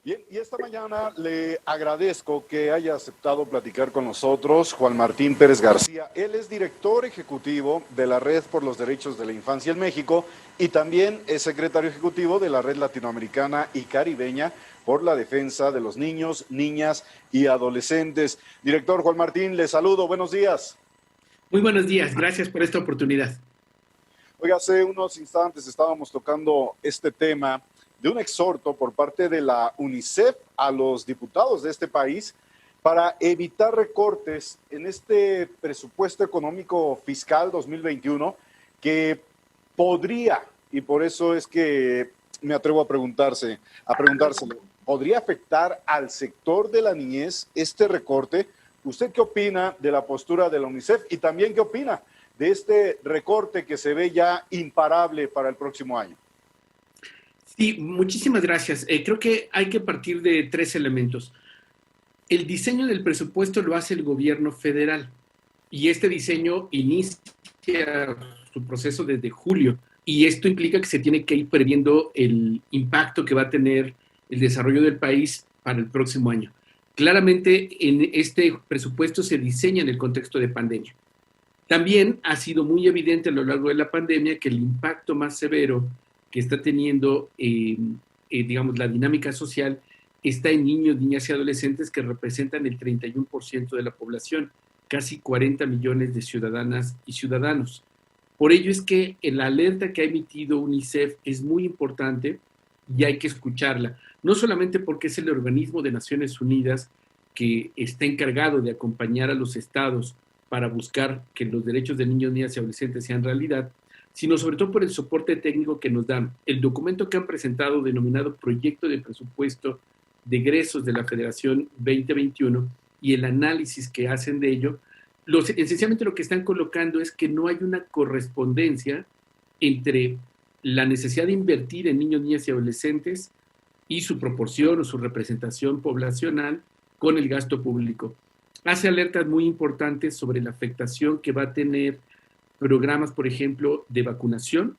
Bien, y esta mañana le agradezco que haya aceptado platicar con nosotros Juan Martín Pérez García. Él es director ejecutivo de la Red por los Derechos de la Infancia en México y también es secretario ejecutivo de la Red Latinoamericana y Caribeña por la defensa de los niños, niñas y adolescentes. Director Juan Martín, le saludo. Buenos días. Muy buenos días. Gracias por esta oportunidad. Oiga, hace unos instantes estábamos tocando este tema de un exhorto por parte de la UNICEF a los diputados de este país para evitar recortes en este presupuesto económico fiscal 2021 que podría, y por eso es que me atrevo a preguntárselo, ¿podría afectar al sector de la niñez este recorte? ¿Usted qué opina de la postura de la UNICEF y también qué opina de este recorte que se ve ya imparable para el próximo año? Sí, muchísimas gracias. Creo que hay que partir de tres elementos. El diseño del presupuesto lo hace el gobierno federal y este diseño inicia su proceso desde julio y esto implica que se tiene que ir previendo el impacto que va a tener el desarrollo del país para el próximo año. Claramente, en este presupuesto se diseña en el contexto de pandemia. También ha sido muy evidente a lo largo de la pandemia que el impacto más severo que está teniendo, digamos, la dinámica social está en niños, niñas y adolescentes que representan el 31% de la población, casi 40 millones de ciudadanas y ciudadanos. Por ello es que la alerta que ha emitido UNICEF es muy importante y hay que escucharla, no solamente porque es el organismo de Naciones Unidas que está encargado de acompañar a los estados para buscar que los derechos de niños, niñas y adolescentes sean realidad, sino sobre todo por el soporte técnico que nos dan. El documento que han presentado, denominado Proyecto de Presupuesto de Egresos de la Federación 2021, y el análisis que hacen de ello, esencialmente lo que están colocando es que no hay una correspondencia entre la necesidad de invertir en niños, niñas y adolescentes y su proporción o su representación poblacional con el gasto público. Hace alertas muy importantes sobre la afectación que va a tener programas, por ejemplo, de vacunación.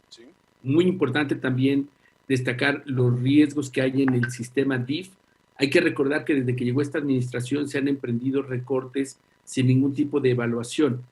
Sí. Muy importante también destacar los riesgos que hay en el sistema DIF. Hay que recordar que desde que llegó esta administración se han emprendido recortes sin ningún tipo de evaluación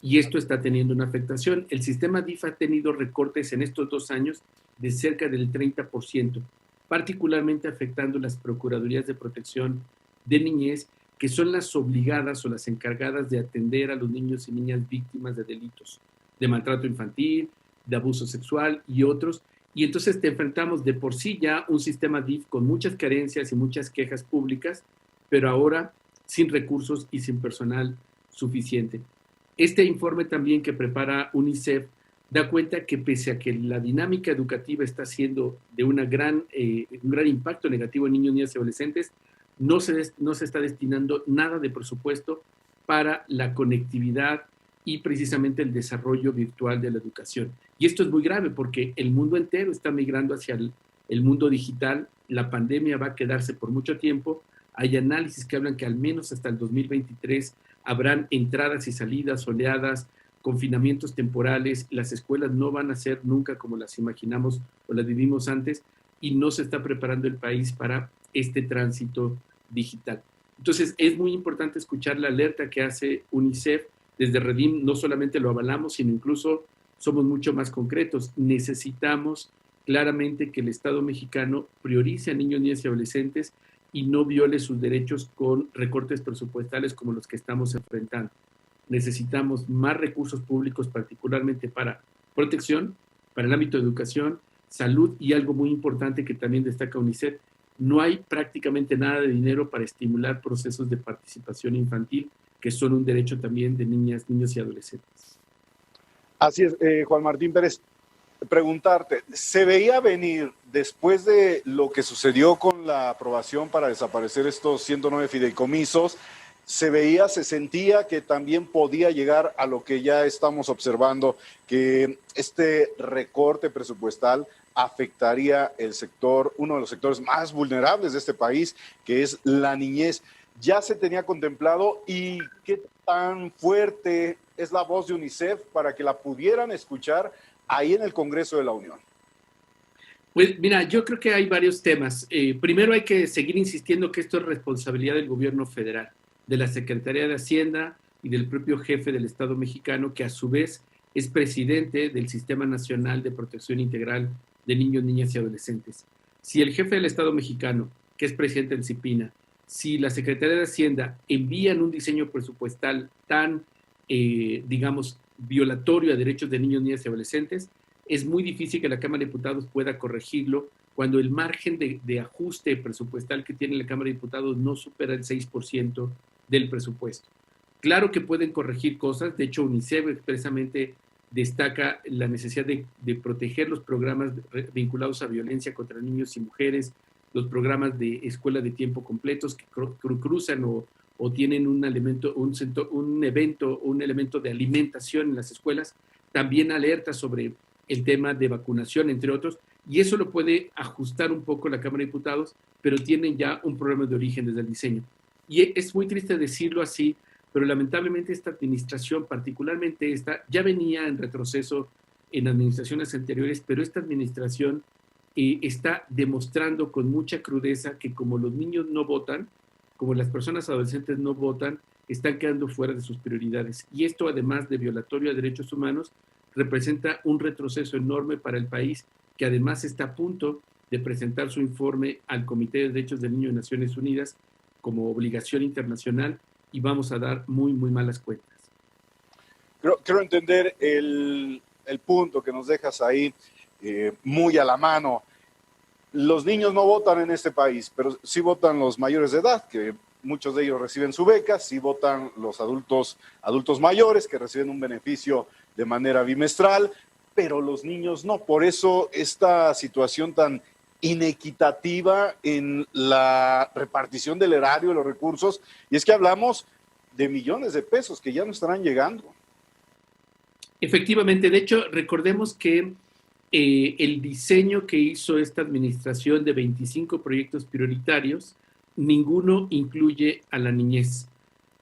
y esto está teniendo una afectación. El sistema DIF ha tenido recortes en estos 2 años de cerca del 30%, particularmente afectando las Procuradurías de Protección de Niñez, que son las obligadas o las encargadas de atender a los niños y niñas víctimas de delitos, de maltrato infantil, de abuso sexual y otros. Y entonces te enfrentamos de por sí ya un sistema DIF con muchas carencias y muchas quejas públicas, pero ahora sin recursos y sin personal suficiente. Este informe también que prepara UNICEF da cuenta que pese a que la dinámica educativa está siendo de un gran impacto negativo en niños, niñas y adolescentes, no se está destinando nada de presupuesto para la conectividad y precisamente el desarrollo virtual de la educación. Y esto es muy grave porque el mundo entero está migrando hacia el mundo digital, la pandemia va a quedarse por mucho tiempo, hay análisis que hablan que al menos hasta el 2023 habrán entradas y salidas, oleadas, confinamientos temporales, las escuelas no van a ser nunca como las imaginamos o las vivimos antes y no se está preparando el país para este tránsito digital. Entonces es muy importante escuchar la alerta que hace UNICEF. Desde Redim no solamente lo avalamos, sino incluso somos mucho más concretos. Necesitamos claramente que el Estado mexicano priorice a niños, niñas y adolescentes y no viole sus derechos con recortes presupuestales como los que estamos enfrentando. Necesitamos más recursos públicos, particularmente para protección, para el ámbito de educación, salud y algo muy importante que también destaca UNICEF, no hay prácticamente nada de dinero para estimular procesos de participación infantil, que son un derecho también de niñas, niños y adolescentes. Así es, Juan Martín Pérez, preguntarte, ¿se veía venir después de lo que sucedió con la aprobación para desaparecer estos 109 fideicomisos? Se sentía que también podía llegar a lo que ya estamos observando, que este recorte presupuestal afectaría el sector, uno de los sectores más vulnerables de este país, que es la niñez. ¿Ya se tenía contemplado y qué tan fuerte es la voz de UNICEF para que la pudieran escuchar ahí en el Congreso de la Unión? Pues mira, yo creo que hay varios temas. Primero hay que seguir insistiendo que esto es responsabilidad del gobierno federal, de la Secretaría de Hacienda y del propio jefe del Estado mexicano, que a su vez es presidente del Sistema Nacional de Protección Integral de Niños, Niñas y Adolescentes. Si el jefe del Estado mexicano, que es presidente del CIPINA, si la Secretaría de Hacienda envían un diseño presupuestal tan, digamos, violatorio a derechos de niños, niñas y adolescentes, es muy difícil que la Cámara de Diputados pueda corregirlo cuando el margen de ajuste presupuestal que tiene la Cámara de Diputados no supera el 6% del presupuesto. Claro que pueden corregir cosas, de hecho UNICEF expresamente destaca la necesidad de proteger los programas vinculados a violencia contra niños y mujeres, los programas de escuela de tiempo completos que cruzan o tienen un elemento, un elemento de alimentación en las escuelas, también alerta sobre el tema de vacunación, entre otros, y eso lo puede ajustar un poco la Cámara de Diputados, pero tienen ya un problema de origen desde el diseño. Y es muy triste decirlo así, pero lamentablemente esta administración, particularmente esta, ya venía en retroceso en administraciones anteriores, pero esta administración está demostrando con mucha crudeza que como los niños no votan, como las personas adolescentes no votan, están quedando fuera de sus prioridades. Y esto, además de violatorio a derechos humanos, representa un retroceso enorme para el país, que además está a punto de presentar su informe al Comité de Derechos del Niño de Naciones Unidas como obligación internacional y vamos a dar muy, muy malas cuentas. Creo entender el punto que nos dejas ahí muy a la mano. Los niños no votan en este país, pero sí votan los mayores de edad, que muchos de ellos reciben su beca, sí votan los adultos mayores, que reciben un beneficio de manera bimestral, pero los niños no. Por eso esta situación tan inequitativa en la repartición del erario, de los recursos, y es que hablamos de millones de pesos que ya no estarán llegando. Efectivamente, de hecho, recordemos que el diseño que hizo esta administración de 25 proyectos prioritarios, ninguno incluye a la niñez.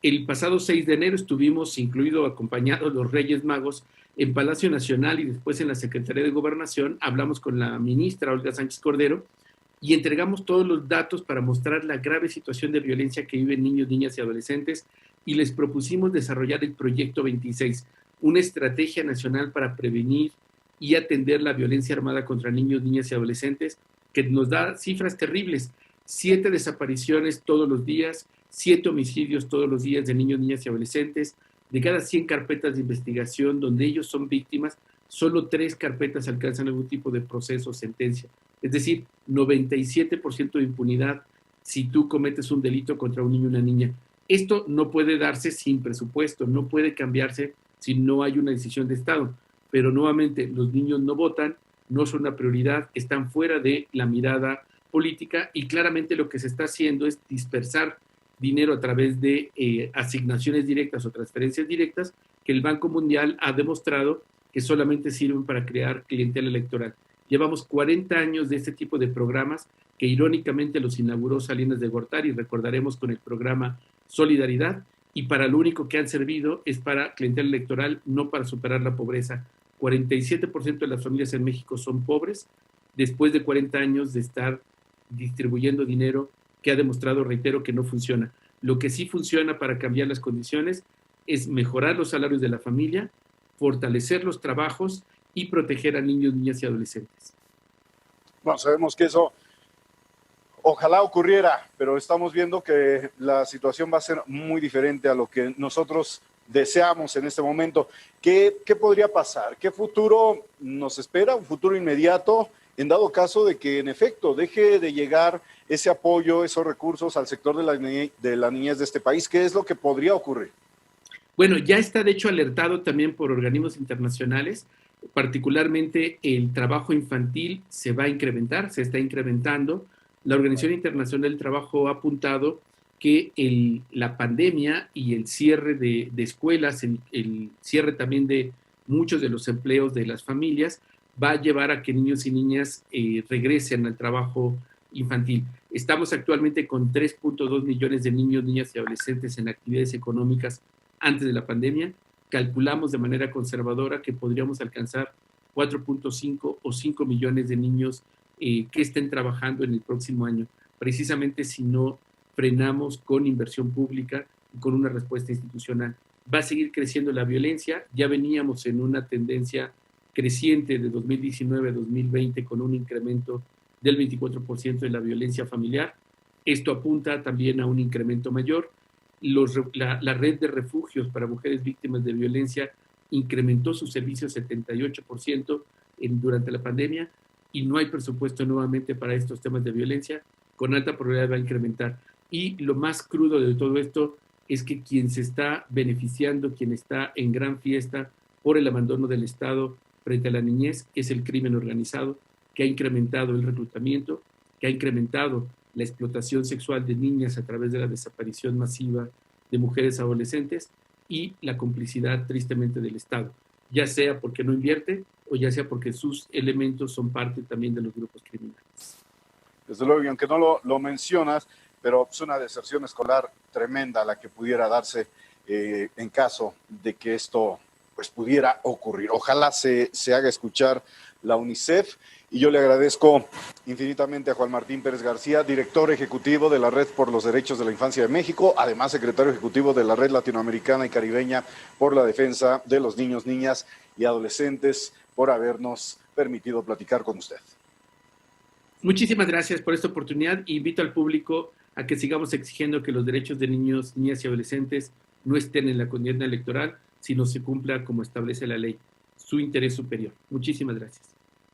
El pasado 6 de enero estuvimos, incluido acompañados los Reyes Magos, en Palacio Nacional y después en la Secretaría de Gobernación. Hablamos con la ministra Olga Sánchez Cordero y entregamos todos los datos para mostrar la grave situación de violencia que viven niños, niñas y adolescentes y les propusimos desarrollar el Proyecto 26, una estrategia nacional para prevenir y atender la violencia armada contra niños, niñas y adolescentes, que nos da cifras terribles. 7 desapariciones todos los días, 7 homicidios todos los días de niños, niñas y adolescentes. De cada 100 carpetas de investigación donde ellos son víctimas, solo 3 carpetas alcanzan algún tipo de proceso o sentencia. Es decir, 97% de impunidad si tú cometes un delito contra un niño o una niña. Esto no puede darse sin presupuesto, no puede cambiarse si no hay una decisión de Estado. Pero nuevamente, los niños no votan, no son una prioridad, están fuera de la mirada política y claramente lo que se está haciendo es dispersar dinero a través de asignaciones directas o transferencias directas que el Banco Mundial ha demostrado que solamente sirven para crear clientela electoral. Llevamos 40 años de este tipo de programas que irónicamente los inauguró Salinas de Gortari, recordaremos con el programa Solidaridad, y para lo único que han servido es para clientela electoral, no para superar la pobreza. 47% de las familias en México son pobres después de 40 años de estar distribuyendo dinero que ha demostrado, reitero, que no funciona. Lo que sí funciona para cambiar las condiciones es mejorar los salarios de la familia, fortalecer los trabajos y proteger a niños, niñas y adolescentes. Bueno, sabemos que eso ojalá ocurriera, pero estamos viendo que la situación va a ser muy diferente a lo que nosotros deseamos en este momento. ¿Qué podría pasar? ¿Qué futuro nos espera? ¿Un futuro inmediato? En dado caso de que, en efecto, deje de llegar ese apoyo, esos recursos al sector de la niñez de este país, ¿qué es lo que podría ocurrir? Bueno, ya está de hecho alertado también por organismos internacionales, particularmente el trabajo infantil se va a incrementar, se está incrementando. La Organización Internacional del Trabajo ha apuntado que la pandemia y el cierre de escuelas, el cierre también de muchos de los empleos de las familias, va a llevar a que niños y niñas regresen al trabajo infantil. Estamos actualmente con 3.2 millones de niños, niñas y adolescentes en actividades económicas antes de la pandemia. Calculamos de manera conservadora que podríamos alcanzar 4.5 o 5 millones de niños que estén trabajando en el próximo año, precisamente si no frenamos con inversión pública y con una respuesta institucional. Va a seguir creciendo la violencia, ya veníamos en una tendencia creciente de 2019 a 2020 con un incremento del 24% de la violencia familiar. Esto apunta también a un incremento mayor. La red de refugios para mujeres víctimas de violencia incrementó sus servicios 78% durante la pandemia y no hay presupuesto nuevamente para estos temas de violencia, con alta probabilidad va a incrementar. Y lo más crudo de todo esto es que quien se está beneficiando, quien está en gran fiesta por el abandono del Estado frente a la niñez, es el crimen organizado, que ha incrementado el reclutamiento, que ha incrementado la explotación sexual de niñas a través de la desaparición masiva de mujeres adolescentes y la complicidad tristemente del Estado, ya sea porque no invierte o ya sea porque sus elementos son parte también de los grupos criminales. Desde luego, y aunque no lo mencionas, pero es una deserción escolar tremenda la que pudiera darse en caso de que esto pues pudiera ocurrir. Ojalá se haga escuchar la UNICEF, y yo le agradezco infinitamente a Juan Martín Pérez García, director ejecutivo de la Red por los Derechos de la Infancia de México, además secretario ejecutivo de la Red Latinoamericana y Caribeña por la Defensa de los Niños, Niñas y Adolescentes, por habernos permitido platicar con usted. Muchísimas gracias por esta oportunidad. Invito al público a que sigamos exigiendo que los derechos de niños, niñas y adolescentes no estén en la contienda electoral, sino se cumpla como establece la ley, su interés superior. Muchísimas gracias.